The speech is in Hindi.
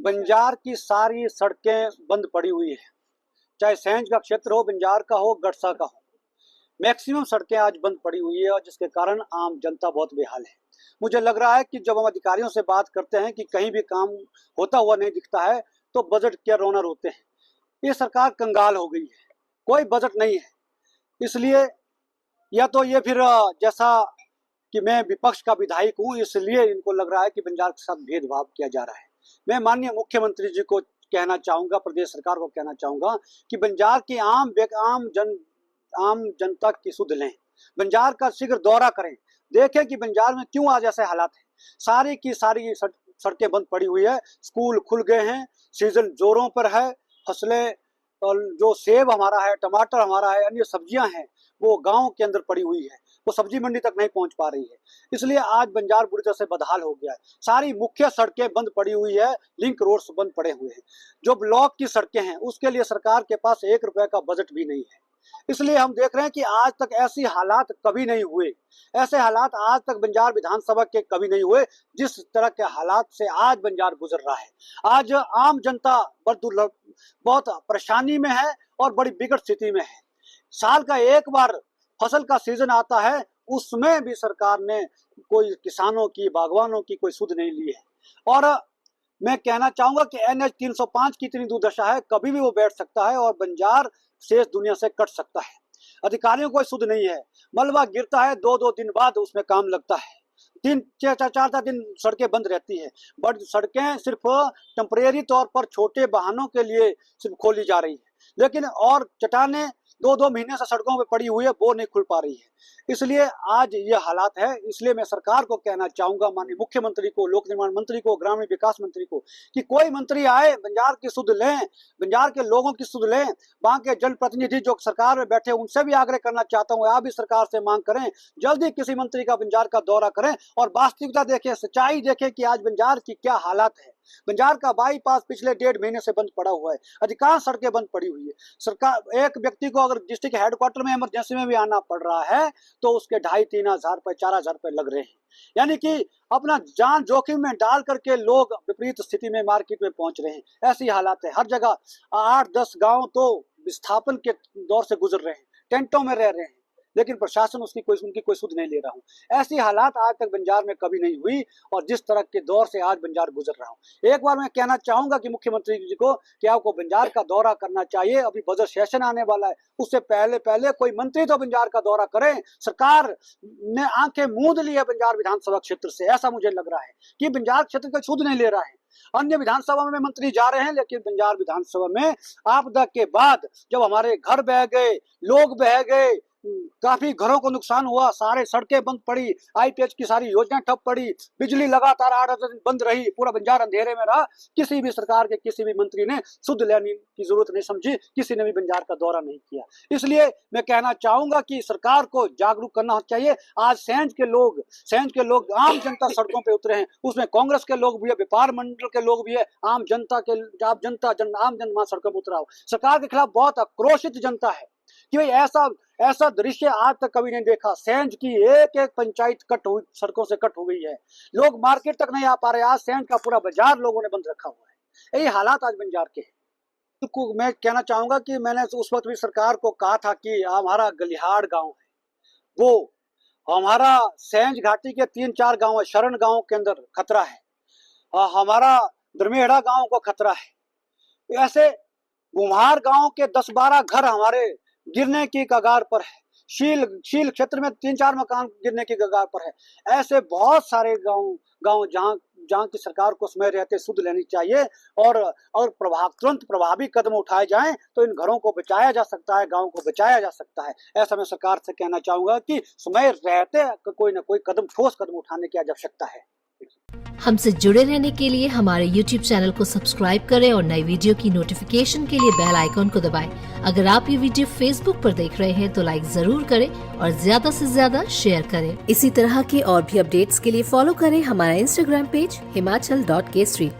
बंजार की सारी सड़कें बंद पड़ी हुई है, चाहे सेंज का क्षेत्र हो, बंजार का हो, गड़सा का हो। मैक्सिमम सड़कें आज बंद पड़ी हुई है और जिसके कारण आम जनता बहुत बेहाल है। मुझे लग रहा है कि जब हम अधिकारियों से बात करते हैं कि कहीं भी काम होता हुआ नहीं दिखता है तो बजट के रोना रोते हैं। ये सरकार कंगाल हो गई है, कोई बजट नहीं है। इसलिए या तो ये फिर जैसा कि मैं विपक्ष का विधायक हूँ, इसलिए इनको लग रहा है कि बंजार के साथ भेदभाव किया जा रहा है। मैं माननीय मुख्यमंत्री जी को कहना चाहूंगा, प्रदेश सरकार को कहना चाहूंगा कि बंजार की आम जनता की सुध लें, बंजार का शीघ्र दौरा करें, देखें कि बंजार में क्यों आज ऐसे हालात हैं। सारी की सारी सड़कें बंद पड़ी हुई है, स्कूल खुल गए हैं, सीजन जोरों पर है, फसलें और जो सेब हमारा है, टमाटर हमारा है, अन्य सब्जियां हैं वो गांव के अंदर पड़ी हुई है, वो सब्जी मंडी तक नहीं पहुंच पा रही है। इसलिए आज बंजार बुरी तरह से बदहाल हो गया है। सारी मुख्य सड़कें बंद पड़ी हुई है, लिंक रोड्स बंद पड़े हुए हैं। जो ब्लॉक की सड़कें हैं उसके लिए सरकार के पास 1 रुपए का बजट भी नहीं है। इसलिए हम देख रहे हैं कि आज तक ऐसी हालात कभी नहीं हुए, ऐसे हालात आज तक बंजार विधानसभा के कभी नहीं हुए जिस तरह के हालात से आज बंजार गुजर रहा है। आज आम जनता बहुत परेशानी में है और बड़ी बिगड़ स्थिति में है। साल का एक बार फसल का सीजन आता है, उसमें भी सरकार ने कोई किसानों की, बागवानों की कोई सुध नहीं ली है। और मैं कहना चाहूंगा कि NH 305 की इतनी दुर्दशा है, कभी भी वो बैठ सकता है और बंजार शेष दुनिया से कट सकता है। अधिकारियों को सुध नहीं है, मलबा गिरता है, 2-2 दिन बाद उसमें काम लगता है, 3-4 दिन सड़कें बंद रहती है। बट सड़कें सिर्फ टेम्परेरी तौर पर छोटे वाहनों के लिए सिर्फ खोली जा रही है, लेकिन और चट्टानें 2-2 महीने से सड़कों पे पड़ी हुई है, वो नहीं खुल पा रही है। इसलिए आज ये हालात है। इसलिए मैं सरकार को कहना चाहूंगा, माननीय मुख्यमंत्री को, लोक निर्माण मंत्री को, ग्रामीण विकास मंत्री को, कि कोई मंत्री आए, बंजार की सुध लें, बंजार के लोगों की सुध लें। वहां के जनप्रतिनिधि जो सरकार में बैठे उनसे भी आग्रह करना चाहता हूँ, आप भी सरकार से मांग करें, जल्दी किसी मंत्री का बंजार का दौरा करें और वास्तविकता देखें, सच्चाई देखें कि आज बंजार की क्या हालात है। बंजार का बाईपास पिछले 1.5 महीने से बंद पड़ा हुआ है, अधिकांश सड़कें बंद पड़ी हुई है। सरकार, एक व्यक्ति को अगर डिस्ट्रिक्ट हेडक्वार्टर में इमरजेंसी में भी आना पड़ रहा है तो उसके 2,500-3,000 रुपए, 4,000 रुपए लग रहे हैं। यानी कि अपना जान जोखिम में डाल करके लोग विपरीत स्थिति में मार्केट में पहुंच रहे हैं। ऐसी हालात है, हर जगह 8-10 गांव तो विस्थापन के दौर से गुजर रहे हैं, टेंटों में रह रहे हैं, लेकिन प्रशासन उनकी कोई सुध नहीं ले रहा हूँ। ऐसी हालात आज तक बंजार में कभी नहीं हुई और जिस तरह के दौर से आज बंजार गुजर रहा हूँ। एक बार मैं कहना चाहूंगा कि मुख्यमंत्री जी को कि आपको बंजार का दौरा करना चाहिए। अभी बजट सेशन आने वाला है, उससे पहले कोई मंत्री तो बंजार का दौरा करें। सरकार ने आंखें मूंद ली है बंजार विधानसभा क्षेत्र से, ऐसा मुझे लग रहा है कि बंजार क्षेत्र का सुध नहीं ले रहा है। अन्य विधानसभा में मंत्री जा रहे हैं, लेकिन बंजार विधानसभा में आपदा के बाद जब हमारे घर बह गए, लोग बह गए, काफी घरों को नुकसान हुआ, सारे सड़कें बंद पड़ी, IPH की सारी योजना ठप पड़ी, बिजली लगातार 8 दिन बंद रही, पूरा बंजार अंधेरे में रहा। किसी भी सरकार के किसी भी मंत्री ने सुध लेने की जरूरत नहीं समझी, किसी ने भी बंजार का दौरा नहीं किया। इसलिए मैं कहना चाहूंगा कि सरकार को जागरूक करना चाहिए। आज सेंज के लोग आम जनता सड़कों पे उतरे हैं, उसमें कांग्रेस के लोग भी है, व्यापार मंडल के लोग भी है, आम जनता सड़कों पर उतरा हो। सरकार के खिलाफ बहुत आक्रोशित जनता है कि भाई ऐसा दृश्य आज तक कभी नहीं देखा। सेंज की एक पंचायत सड़कों से कट हो गई है, लोग मार्केट तक नहीं आ पा रहे। आज सेंज का पूरा बाजार लोगों ने बंद रखा हुआ है। यही हालात आज बंजार के हैं। तो मैं कहना चाहूंगा कि मैंने उस वक्त भी सरकार को कहा था कि हमारा गलिहाड़ गांव है, वो हमारा सेंज घाटी के 3-4 गांव है, शरण गांव के अंदर खतरा है, हमारा दरमेड़ा गांव को खतरा है। ऐसे गुम्हार गांव के 10-12 घर हमारे गिरने की कगार पर है। शील क्षेत्र में 3-4 मकान गिरने की कगार पर है। ऐसे बहुत सारे गांव जहां की सरकार को समय रहते सुध लेनी चाहिए और तुरंत प्रभावी कदम उठाए जाएं तो इन घरों को बचाया जा सकता है, गांव को बचाया जा सकता है। ऐसा मैं सरकार से कहना चाहूंगा कि समय रहते कोई ना कोई ठोस कदम उठाने की आवश्यकता है। हमसे जुड़े रहने के लिए हमारे YouTube चैनल को सब्सक्राइब करें और नई वीडियो की नोटिफिकेशन के लिए बेल आइकॉन को दबाएं। अगर आप ये वीडियो Facebook पर देख रहे हैं तो लाइक जरूर करें और ज्यादा से ज्यादा शेयर करें। इसी तरह के और भी अपडेट्स के लिए फॉलो करें हमारा Instagram पेज himachal.kesri।